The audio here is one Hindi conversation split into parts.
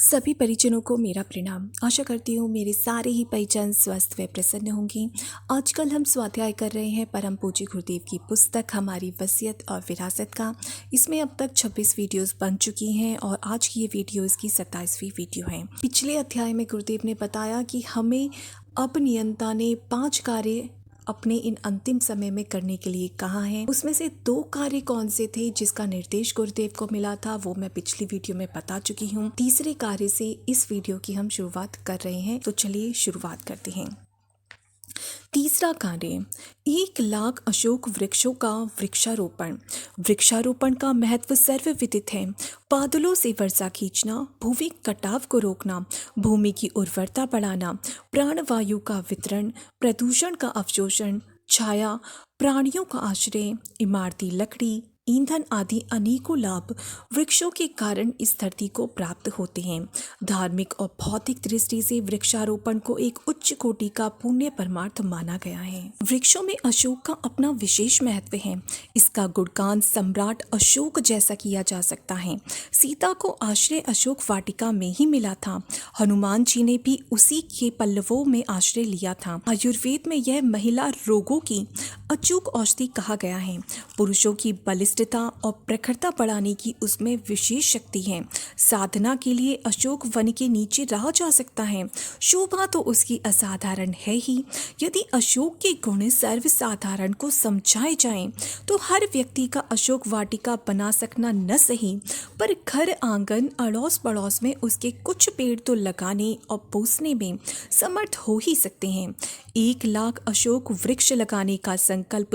सभी परिजनों को मेरा प्रणाम। आशा करती हूँ मेरे सारे ही परिजन स्वस्थ व प्रसन्न होंगे। आजकल हम स्वाध्याय कर रहे हैं परम पूज्य गुरुदेव की पुस्तक हमारी वसीयत और विरासत का। इसमें अब तक 26 वीडियोस बन चुकी हैं और आज की ये वीडियो इसकी 27वीं वीडियो है। पिछले अध्याय में गुरुदेव ने बताया कि हमें अब नियंता ने 5 कार्य अपने इन अंतिम समय में करने के लिए कहा है। उसमें से 2 कार्य कौन से थे जिसका निर्देश गुरुदेव को मिला था वो मैं पिछली वीडियो में बता चुकी हूँ। तीसरे कार्य से इस वीडियो की हम शुरुआत कर रहे हैं, तो चलिए शुरुआत करते हैं। तीसरा कार्य 1,00,000 अशोक वृक्षों का वृक्षारोपण। वृक्षारोपण का महत्व सर्वविदित है। बादलों से वर्षा खींचना, भूमि कटाव को रोकना, भूमि की उर्वरता बढ़ाना, प्राणवायु का वितरण, प्रदूषण का अवशोषण, छाया, प्राणियों का आश्रय, इमारती लकड़ी, ईंधन आदि अनेकों लाभ वृक्षों के कारण इस धरती को प्राप्त होते हैं। धार्मिक और भौतिक दृष्टि से वृक्षारोपण को एक उच्च कोटि का पुण्य परमार्थ माना गया है। वृक्षों में अशोक का अपना विशेष महत्व है। इसका गुणगान सम्राट अशोक जैसा किया जा सकता है। सीता को आश्रय अशोक वाटिका में ही मिला था। हनुमान जी ने भी उसी के पल्लवों में आश्रय लिया था। आयुर्वेद में यह महिला रोगों की अचूक औषधि कहा गया है। पुरुषों की बलिष्ठता और प्रखरता बढ़ाने की उसमें विशेष शक्ति है। साधना के लिए अशोक वन के नीचे रहा जा सकता है। शोभा तो उसकी असाधारण है ही। यदि अशोक के गुण सर्वसाधारण को समझाए जाएं तो हर व्यक्ति का अशोक वाटिका बना सकना न सही पर घर आंगन अड़ोस पड़ोस में उसके कुछ पेड़ तो लगाने और पोसने में समर्थ हो ही सकते हैं। 1,00,000 अशोक वृक्ष लगाने का संकल्प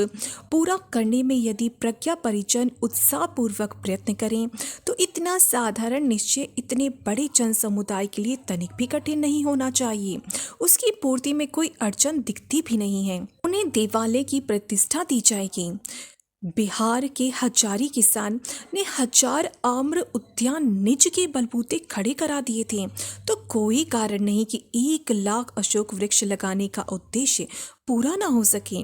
पूरा करने में यदि प्रज्ञा परिजन उत्साहपूर्वक प्रयत्न करें तो इतना साधारण निश्चय इतने बड़े जन समुदाय के लिए तनिक भी कठिन नहीं होना चाहिए। उसकी पूर्ति में कोई अड़चन दिखती भी नहीं है। उन्हें देवालय की प्रतिष्ठा दी जाएगी। बिहार के हजारी किसान ने 1000 आम्र उद्यान निज के बलबूते खड़े करा दिए थे, तो कोई कारण नहीं कि 1,00,000 अशोक वृक्ष लगाने का उद्देश्य पूरा ना हो सके।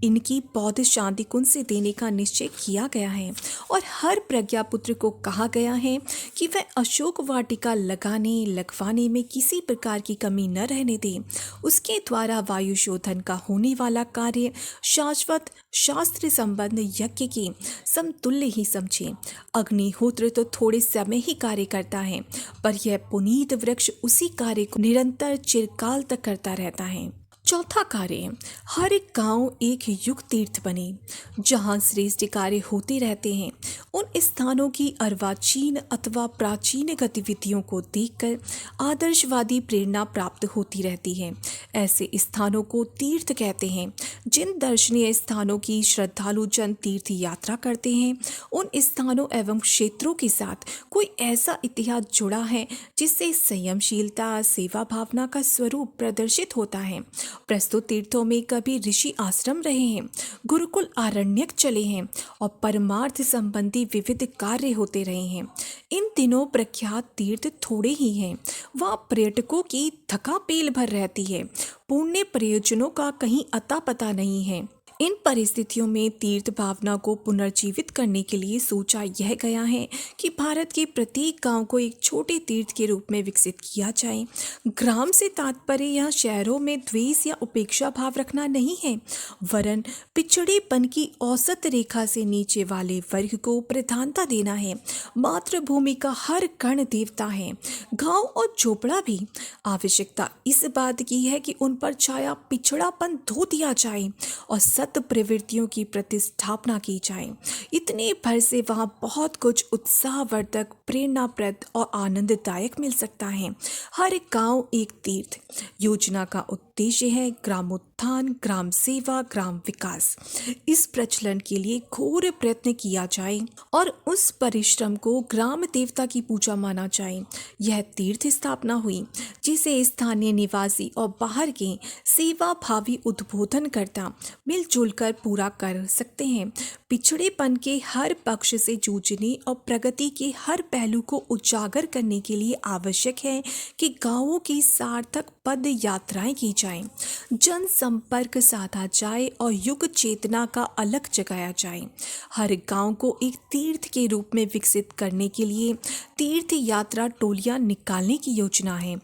इनकी पौध शांति कुंज से देने का निश्चय किया गया है और हर प्रज्ञापुत्र को कहा गया है कि वह अशोक वाटिका लगवाने में किसी प्रकार की कमी न रहने दे। उसके द्वारा वायु शोधन का होने वाला कार्य शाश्वत शास्त्र संबंध यज्ञ के समतुल्य ही समझे। अग्निहोत्र तो थोड़े समय ही कार्य करता है, पर यह पुनीत वृक्ष उसी कार्य को निरंतर चिरकाल तक करता रहता है। चौथा कार्य हर एक गांव एक युग तीर्थ बने, जहां श्रेष्ठ कार्य होते रहते हैं। उन स्थानों की अर्वाचीन अथवा प्राचीन गतिविधियों को देखकर आदर्शवादी प्रेरणा प्राप्त होती रहती है। ऐसे स्थानों को तीर्थ कहते हैं। जिन दर्शनीय स्थानों की श्रद्धालु जन तीर्थ यात्रा करते हैं, उन स्थानों एवं क्षेत्रों के साथ कोई ऐसा इतिहास जुड़ा है जिससे संयमशीलता सेवा भावना का स्वरूप प्रदर्शित होता है। प्रस्तुत तीर्थों में कभी ऋषि आश्रम रहे हैं, गुरुकुल आरण्यक चले हैं और परमार्थ संबंधी विविध कार्य होते रहे हैं। इन दिनों प्रख्यात तीर्थ थोड़े ही हैं। वहाँ पर्यटकों की थकापेल भर रहती है। पुण्य प्रयोजनों का कहीं अता पता नहीं है। इन परिस्थितियों में तीर्थ भावना को पुनर्जीवित करने के लिए सोचा यह गया है कि भारत के प्रत्येक गांव को एक छोटे तीर्थ के रूप में विकसित किया जाए। ग्राम से तात्पर्य यहाँ शहरों में द्वेष या उपेक्षा भाव रखना नहीं है, वरन पिछड़ेपन की औसत रेखा से नीचे वाले वर्ग को प्रधानता देना है। मातृभूमि का हर कण देवता है, गांव और झोपड़ा भी। आवश्यकता इस बात की है कि उन पर छाया पिछड़ापन धो दिया जाए और प्रवृत्तियों की प्रतिस्थापना की जाए। इतने भर से वहाँ बहुत कुछ उत्साहवर्धक, प्रेरणाप्रद और आनंददायक मिल सकता है। हर गांव एक तीर्थ योजना का उद्देश्य है ग्रामोत्थान, ग्राम सेवा, ग्राम विकास। इस प्रचलन के लिए घोर प्रयत्न किया जाए और उस परिश्रम को ग्राम देवता की पूजा माना जाए। यह तीर्थ स्थापना हुई जिसे स्थानीय निवासी और बाहर के सेवा भावी उद्बोधन करता मिलजुल मिलजुल कर पूरा कर सकते हैं। पिछड़ेपन के हर पक्ष से जूझने और प्रगति के हर पहलू को उजागर करने के लिए आवश्यक है कि गांवों की सार्थक पद यात्राएं की जाएं, जनसंपर्क साधा जाए और युग चेतना का अलख जगाया जाए। हर गांव को एक तीर्थ के रूप में विकसित करने के लिए तीर्थ यात्रा टोलियां निकालने की योजना है।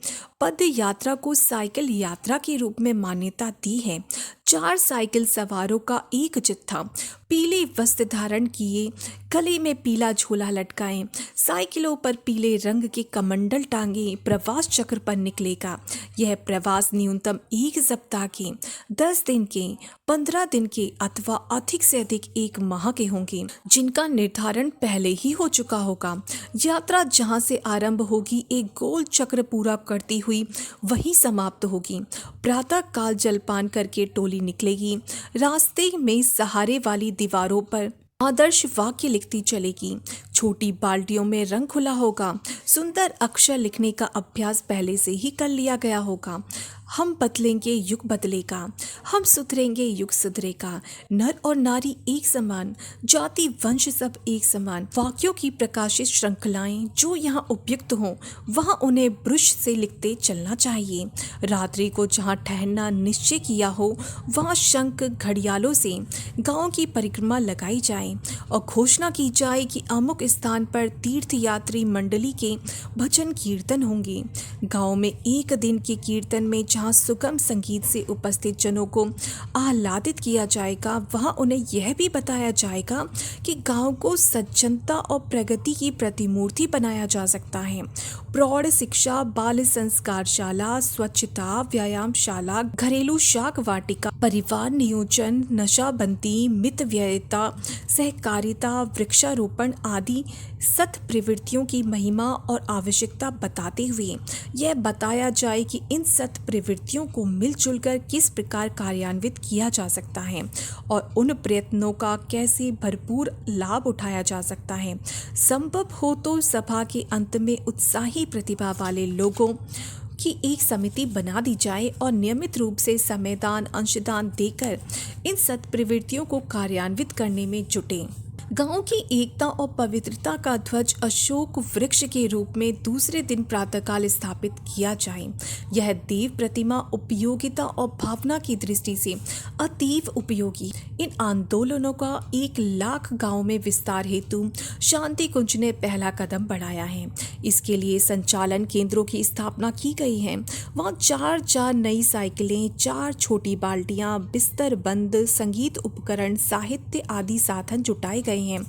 पद यात्रा को साइकिल यात्रा के रूप में मान्यता दी है। 4 साइकिल सवारों का एक जत्था पीले वस्त्र धारण किए, गले में पीला झोला लटकाए, साइकिलों पर पीले रंग के कमंडल टांगे प्रवास चक्र पर निकलेगा। यह प्रवास न्यूनतम 1 सप्ताह के, 10 दिन के, 15 दिन के अथवा अधिक से अधिक 1 माह के होंगे, जिनका निर्धारण पहले ही हो चुका होगा। यात्रा जहां से आरंभ होगी एक गोल चक्र पूरा करती हुई वहीं समाप्त होगी। प्रातः काल जलपान करके टोली निकलेगी। रास्ते में सहारे वाली दीवारों पर आदर्श वाक्य लिखती चलेगी। छोटी बाल्टियों में रंग खुला होगा। सुंदर अक्षर लिखने का अभ्यास पहले से ही कर लिया गया होगा। हम बदलेंगे युग बदलेगा, हम सुधरेंगे युग सुधरेगा। नर और नारी एक समान, जाति वंश सब एक समान। वाक्यों की प्रकाशित श्रृंखलाएं जो यहाँ उपयुक्त हों वहाँ उन्हें ब्रुश से लिखते चलना चाहिए। रात्रि को जहाँ ठहरना निश्चय किया हो वहाँ शंख घड़ियालों से गांव की परिक्रमा लगाई जाए और घोषणा की जाए कि अमुक स्थान पर तीर्थ यात्री मंडली के भजन कीर्तन होंगे। गांव में एक दिन के कीर्तन में जहाँ सुगम संगीत से उपस्थित जनों को आह्लादित किया जाएगा वहाँ उन्हें यह भी बताया जाएगा कि गांव को सज्जनता और प्रगति की प्रतिमूर्ति बनाया जा सकता है। प्रौढ़ शिक्षा, बाल संस्कारशाला, स्वच्छता, व्यायामशाला, घरेलू शाक वाटिका, परिवार नियोजन, नशाबंदी, मितव्ययिता, सहकारिता, वृक्षारोपण आदि सत प्रवृत्तियों की महिमा और आवश्यकता बताते हुए यह बताया जाए कि इन सत प्रवृत्तियों को मिलजुल कर किस प्रकार कार्यान्वित किया जा सकता है और उन प्रयत्नों का कैसे भरपूर लाभ उठाया जा सकता है। संभव हो तो सभा के अंत में उत्साही प्रतिभा वाले लोगों की एक समिति बना दी जाए और नियमित रूप से समयदान अंशदान देकर इन सत्प्रवृत्तियों को कार्यान्वित करने में जुटे। गांव की एकता और पवित्रता का ध्वज अशोक वृक्ष के रूप में दूसरे दिन प्रातःकाल स्थापित किया जाए। यह देव प्रतिमा उपयोगिता और भावना की दृष्टि से अतीव उपयोगी। इन आंदोलनों का 1 लाख गांव में विस्तार हेतु शांति कुंज ने पहला कदम बढ़ाया है। इसके लिए संचालन केंद्रों की स्थापना की गई है। वहाँ 4 नई साइकिलें, 4 छोटी बाल्टियां, बिस्तर बंद, संगीत उपकरण, साहित्य आदि साधन जुटाए गए हैं।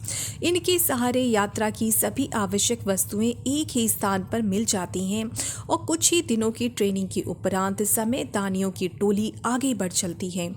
इनके सहारे यात्रा की सभी आवश्यक वस्तुएं एक ही स्थान पर मिल जाती हैं और कुछ ही दिनों की ट्रेनिंग के उपरांत समयदानियों की टोली आगे बढ़ चलती है।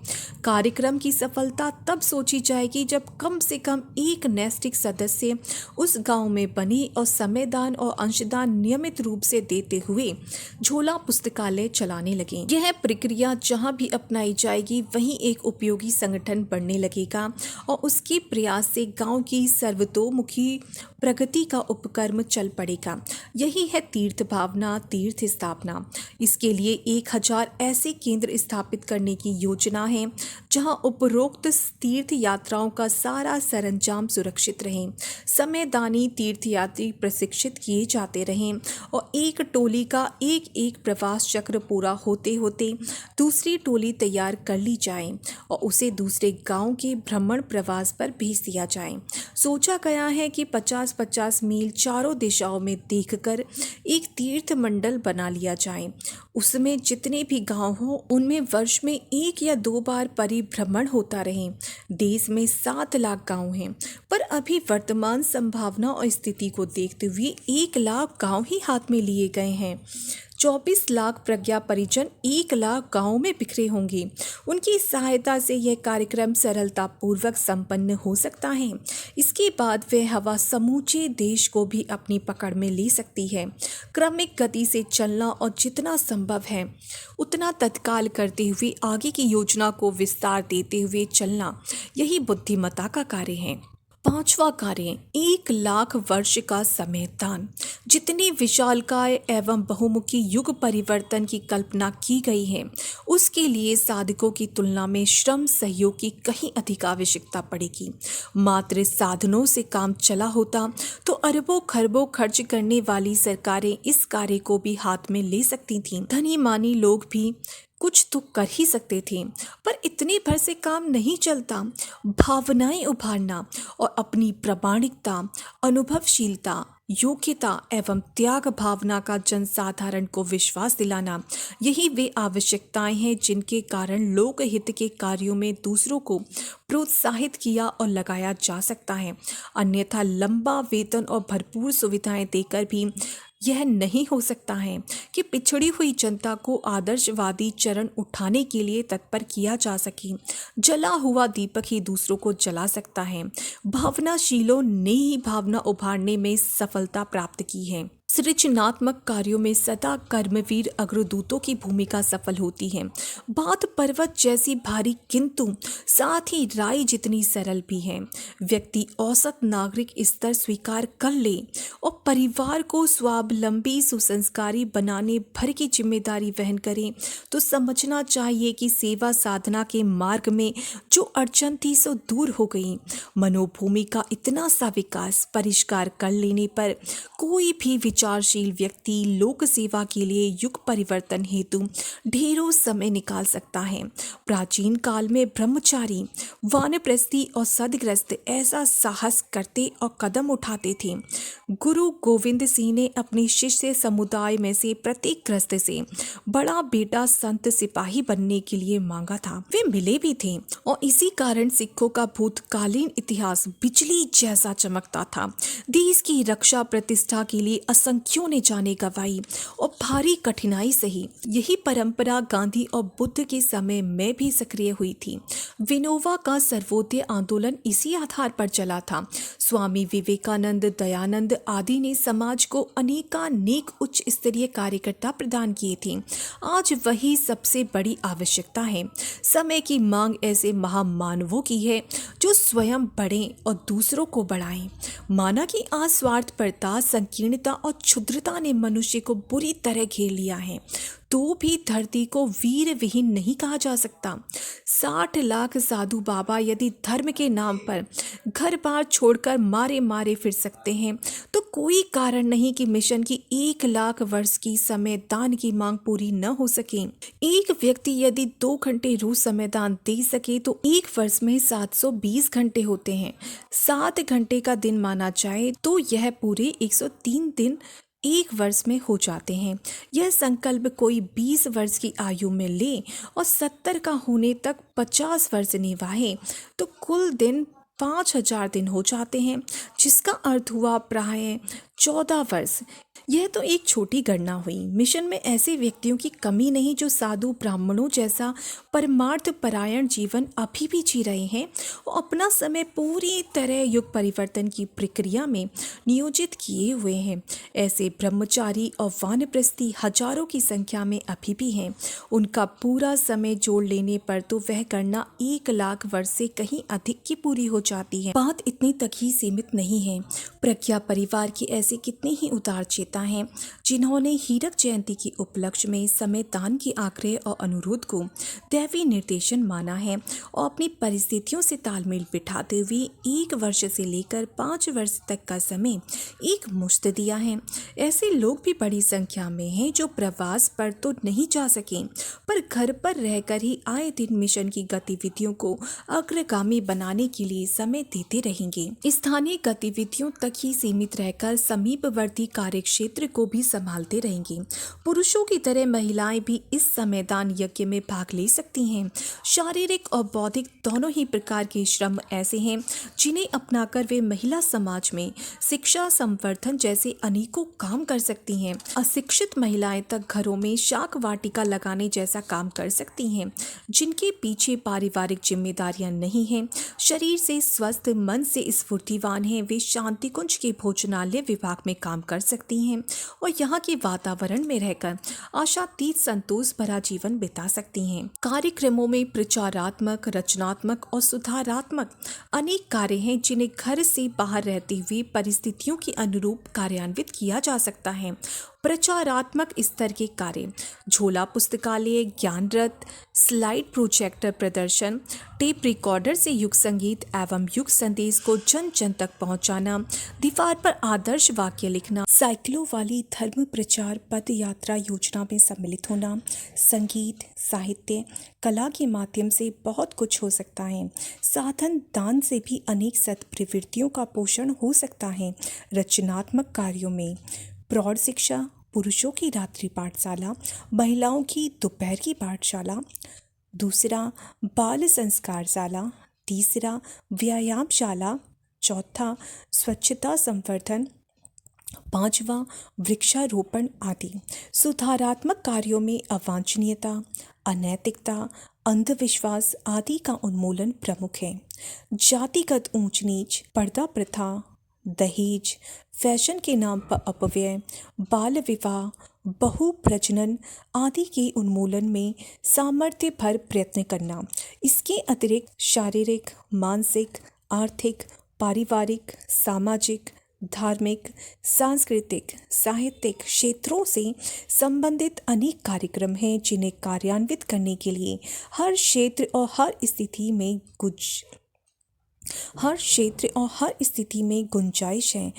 कार्यक्रम की सफलता तब सोची जाएगी जब कम से कम एक नैष्ठिक सदस्य उस गांव में बने और समयदान और अंशदान नियमित रूप से देते हुए झोला पुस्तकालय चलाने लगे। यह प्रक्रिया जहां भी अपनाई जाएगी वहीं एक उपयोगी संगठन बढ़ने लगेगा और उसके प्रयास से गांव की सर्वतोमुखी प्रगति का उपक्रम चल पड़ेगा। यही है तीर्थ भावना, तीर्थ स्थापना। इसके लिए 1000 ऐसे केंद्र स्थापित करने की योजना है जहां उपरोक्त तीर्थ यात्राओं का सारा सरंजाम सुरक्षित रहे, समयदानी तीर्थयात्री प्रशिक्षित किए जाते रहें और एक टोली का एक प्रवास चक्र पूरा होते होते दूसरी टोली तैयार कर ली जाए और उसे दूसरे गांव के भ्रमण प्रवास पर भेज दिया जाए। सोचा गया है कि 50-50 मील चारों दिशाओं में देखकर एक तीर्थ मंडल बना लिया जाए। उसमें जितने भी गांव हो उनमें वर्ष में 1 या 2 बार परिभ्रमण होता रहे। देश में 7 लाख गांव हैं, पर अभी वर्तमान संभावना और स्थिति को देखते हुए 1 लाख गांव ही हाथ में लिए गए हैं। 24 लाख प्रज्ञा परिजन 1 लाख गाँव में बिखरे होंगे। उनकी सहायता से यह कार्यक्रम सरलतापूर्वक संपन्न हो सकता है। इसके बाद वह हवा समूचे देश को भी अपनी पकड़ में ले सकती है। क्रमिक गति से चलना और जितना संभव है उतना तत्काल करते हुए आगे की योजना को विस्तार देते हुए चलना, यही बुद्धिमत्ता का कार्य है। पांचवा कार्य 1 लाख वर्ष का समय दान। जितनी विशालकाय एवं बहुमुखी युग परिवर्तन की कल्पना की गई है, उसके लिए साधकों की तुलना में श्रम सहयोग की कहीं अधिक आवश्यकता पड़ेगी। मात्र साधनों से काम चला होता तो अरबों खरबों खर्च करने वाली सरकारें इस कार्य को भी हाथ में ले सकती थीं। धनी मानी लोग भी कुछ तो कर ही सकते थे, पर इतने भर से काम नहीं चलता। भावनाएं उभारना और अपनी प्रामाणिकता, अनुभवशीलता, योग्यता एवं त्याग भावना का जनसाधारण को विश्वास दिलाना, यही वे आवश्यकताएं हैं जिनके कारण लोकहित के कार्यों में दूसरों को प्रोत्साहित किया और लगाया जा सकता है। अन्यथा लंबा वेतन और भरपूर सुविधाएं देकर भी यह नहीं हो सकता है कि पिछड़ी हुई जनता को आदर्शवादी चरण उठाने के लिए तत्पर किया जा सके। जला हुआ दीपक ही दूसरों को जला सकता है। भावनाशीलों ने ही भावना उभारने में सफलता प्राप्त की है। सृजनात्मक कार्यों में सदा कर्मवीर अग्रदूतों की भूमिका सफल होती है। बात पर्वत जैसी भारी किंतु साथ ही राई जितनी सरल भी है। व्यक्ति औसत नागरिक स्तर स्वीकार कर ले और परिवार को स्वावलंबी सुसंस्कारी बनाने भर की जिम्मेदारी वहन करे तो समझना चाहिए कि सेवा साधना के मार्ग में जो अड़चन थी सो दूर हो गई। मनोभूमि का इतना सा विकास परिष्कार कर लेने पर कोई भी विचारशील व्यक्ति लोक सेवा के लिए युग परिवर्तन हेतु ढेरों समय निकाल सकता है। प्राचीन काल में ब्रह्मचारी, वानप्रस्थी और सदग्रस्त ऐसा साहस करते और कदम उठाते थे। गुरु गोविंद सिंह ने अपने शिष्य समुदाय में से प्रत्येक ग्रस्त से बड़ा बेटा संत सिपाही बनने के लिए मांगा था। वे मिले भी थे और इसी कारण सिखों का भूतकालीन इतिहास बिजली जैसा चमकता था। देश की रक्षा प्रतिष्ठा के लिए असंख्यों ने जाने गंवाई और भारी कठिनाई सही। यही परंपरा गांधी और बुद्ध के समय में भी सक्रिय हुई थी। विनोबा का सर्वोदय आंदोलन इसी आधार पर चला था। स्वामी विवेकानंद, दयानंद आदि ने समाज को अनेकानेक उच्च स्तरीय कार्यकर्ता प्रदान किए थे। आज वही सबसे बड़ी आवश्यकता है। समय की मांग ऐसे महामानवों की है जो स्वयं बढ़ें और दूसरों को बढ़ाएं। माना कि आज स्वार्थपरता, संकीर्णता और क्षुद्रता ने मनुष्य को बुरी तरह घेर लिया है, तो भी धरती को वीर विहीन नहीं कहा जा सकता। 60 लाख साधु बाबा यदि धर्म के नाम पर घर बार छोड़कर मारे मारे फिर सकते हैं, तो कोई कारण नहीं कि मिशन की 1 लाख वर्ष की समय दान की मांग पूरी न हो सके। एक व्यक्ति यदि 2 घंटे रोज समय दान दे सके तो एक वर्ष में 720 घंटे होते हैं। 7 घंटे का दिन माना जाए तो यह पूरे 103 दिन एक वर्ष में हो जाते हैं। यह संकल्प कोई 20 वर्ष की आयु में ले और 70 का होने तक 50 वर्ष निभाए तो कुल दिन 5000 दिन हो जाते हैं, जिसका अर्थ हुआ प्राय 14 वर्ष। यह तो एक छोटी गणना हुई। मिशन में ऐसे व्यक्तियों की कमी नहीं जो साधु ब्राह्मणों जैसा परमार्थ परायण जीवन अभी भी जी रहे हैं और अपना समय पूरी तरह युग परिवर्तन की प्रक्रिया में नियोजित किए हुए हैं। ऐसे ब्रह्मचारी और वानप्रस्थी हजारों की संख्या में अभी भी हैं। उनका पूरा समय जोड़ लेने पर तो वह गणना 1 लाख वर्ष से कहीं अधिक की पूरी हो जाती है। बात इतनी तक ही सीमित नहीं है। प्रज्ञा परिवार की ऐसे कितने ही उदार चेता हैं जिन्होंने हीरक जयंती के उपलक्ष्य में समय दान की आग्रह और अनुरोध को दैवी निर्देशन माना है और अपनी परिस्थितियों से तालमेल बिठाते हुए 1 वर्ष से लेकर 5 वर्ष तक का समय एक मुश्त दिया है। ऐसे लोग भी बड़ी संख्या में हैं जो प्रवास पर तो नहीं जा सके, पर घर पर रहकर ही आए दिन मिशन की गतिविधियों को अग्रगामी बनाने के लिए समय देते रहेंगे। स्थानीय गतिविधियों तक ही सीमित रहकर समीपवर्ती कार्य क्षेत्र को भी संभालते रहेंगे। पुरुषों की तरह महिलाएं भी इस समयदान यज्ञ में भाग ले सकती हैं। शारीरिक और बौद्धिक दोनों ही प्रकार के श्रम ऐसे हैं जिन्हें अपनाकर वे महिला समाज में शिक्षा, संवर्धन जैसे अनेकों काम कर सकती हैं। अशिक्षित महिलाएं तक घरों में शाक वाटिका लगाने जैसा काम कर सकती हैं। जिनके पीछे पारिवारिक जिम्मेदारियां नहीं हैं, शरीर से स्वस्थ, मन से स्फूर्तिवान हैं, वे शांति कुंज के भोजनालय विभाग विभाग में काम कर सकती हैं और यहाँ के वातावरण में रहकर आशातीत संतोष भरा जीवन बिता सकती हैं। कार्यक्रमों में प्रचारात्मक, रचनात्मक और सुधारात्मक अनेक कार्य हैं जिन्हें घर से बाहर रहते हुए परिस्थितियों के अनुरूप कार्यान्वित किया जा सकता है। प्रचारात्मक स्तर के कार्य: झोला पुस्तकालय, ज्ञान रथ, स्लाइड प्रोजेक्टर प्रदर्शन, टेप रिकॉर्डर से युग संगीत एवं युग संदेश को जन जन तक पहुंचाना, दीवार पर आदर्श वाक्य लिखना, साइकिलों वाली धर्म प्रचार पद यात्रा योजना में सम्मिलित होना, संगीत, साहित्य, कला के माध्यम से बहुत कुछ हो सकता है। साधन दान से भी अनेक सत्प्रवृत्तियों का पोषण हो सकता है। रचनात्मक कार्यों में प्रौढ़ शिक्षा, पुरुषों की रात्रि पाठशाला, महिलाओं की दोपहर की पाठशाला, दूसरा बाल संस्कारशाला, तीसरा व्यायामशाला, चौथा स्वच्छता संवर्धन, पांचवा वृक्षारोपण आदि। सुधारात्मक कार्यों में अवांछनीयता, अनैतिकता, अंधविश्वास आदि का उन्मूलन प्रमुख है। जातिगत ऊंच नीच, पर्दा प्रथा, दहेज, फैशन के नाम पर अपव्यय, बाल विवाह, बहु प्रजनन आदि के उन्मूलन में सामर्थ्य भर प्रयत्न करना। इसके अतिरिक्त शारीरिक, मानसिक, आर्थिक, पारिवारिक, सामाजिक, धार्मिक, सांस्कृतिक, साहित्यिक क्षेत्रों से संबंधित अनेक कार्यक्रम हैं जिन्हें कार्यान्वित करने के लिए हर क्षेत्र और हर स्थिति में गुंजाइश है,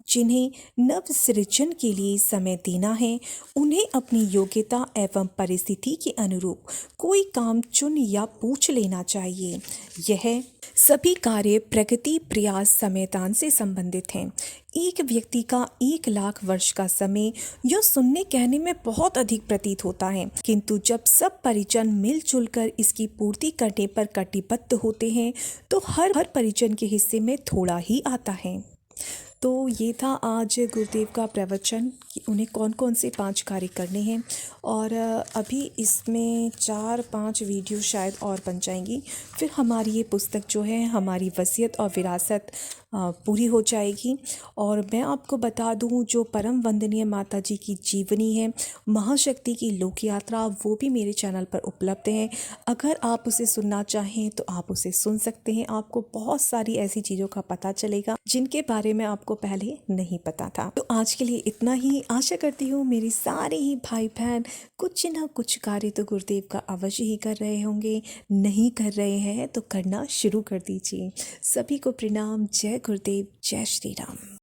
जिन्हें नवसृजन के लिए समय देना है। उन्हें अपनी योग्यता एवं परिस्थिति के अनुरूप कोई काम चुन या पूछ लेना चाहिए। यह सभी कार्य प्रगति, प्रयास, समयदान से संबंधित हैं। एक व्यक्ति का 1,00,000 वर्ष का समय यह सुनने कहने में बहुत अधिक प्रतीत होता है, किंतु जब सब परिजन मिलजुल कर इसकी पूर्ति करने पर कटिबद्ध होते हैं तो हर परिजन के हिस्से में थोड़ा ही आता है। तो ये था आज गुरुदेव का प्रवचन कि उन्हें कौन कौन से 5 कार्य करने हैं, और अभी इसमें 4-5 वीडियो शायद और बन जाएंगी। फिर हमारी ये पुस्तक जो है, हमारी वसीयत और विरासत पूरी हो जाएगी। और मैं आपको बता दूं, जो परम वंदनीय माता जी की जीवनी है, महाशक्ति की लोक यात्रा, वो भी मेरे चैनल पर उपलब्ध है। अगर आप उसे सुनना चाहें तो आप उसे सुन सकते हैं। आपको बहुत सारी ऐसी चीज़ों का पता चलेगा जिनके बारे में आपको पहले नहीं पता था। तो आज के लिए इतना ही। आशा करती हूँ मेरे सारे ही भाई बहन कुछ ना कुछ कार्य तो गुरुदेव का अवश्य ही कर रहे होंगे। नहीं कर रहे हैं तो करना शुरू कर दीजिए। सभी को प्रणाम। जय गुरुदेव, जय श्री राम।